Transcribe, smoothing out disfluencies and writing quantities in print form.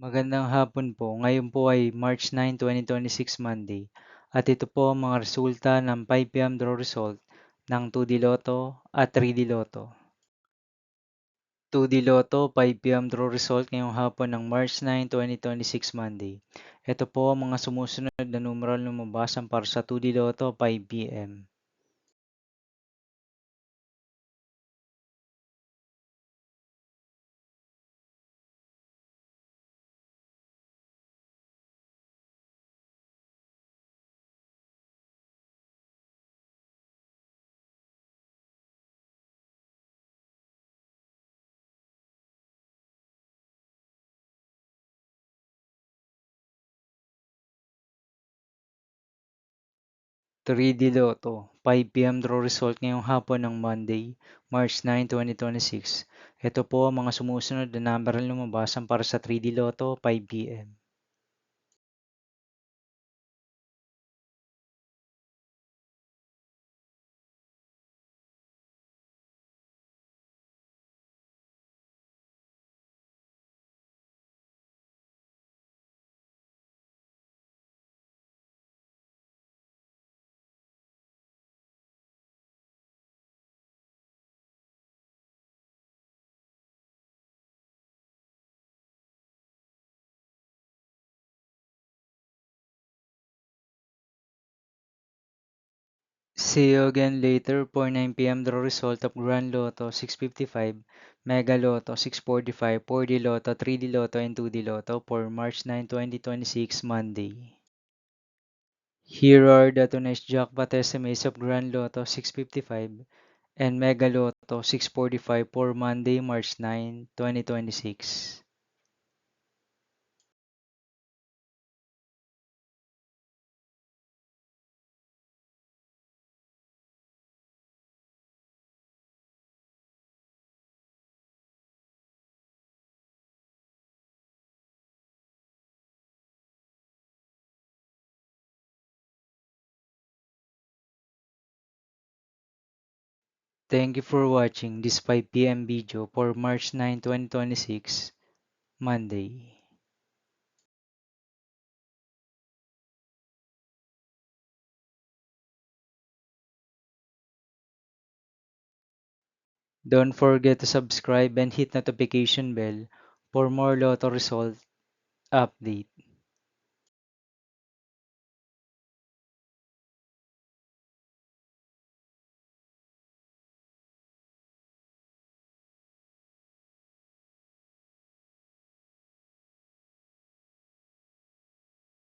Magandang hapon po. Ngayon po ay March 9, 2026 Monday. At ito po ang mga resulta ng 5 PM draw result ng 2D Lotto at 3D Lotto. 2D Lotto 5 PM draw result ngayong hapon ng March 9, 2026 Monday. Ito po ang mga sumusunod na numeral lumabas para sa 2D Lotto 5 PM. 3D Lotto 5 PM draw result ngayong hapon ng Monday, March 9, 2026. Ito po ang mga sumusunod na numeral lumabas para sa 3D Lotto 5 PM. 'See you again later for 9 PM draw result of Grand Lotto 655, Mega Lotto 645, 4D Lotto, 3D Lotto, and 2D Lotto for March 9, 2026 Monday. Here are the tonight's jackpot estimates of Grand Lotto 655 and Mega Lotto 645 for Monday, March 9, 2026. Thank you for watching this 5 PM video for March 9, 2026, Monday. Don't forget to subscribe and hit notification bell for more Lotto result update.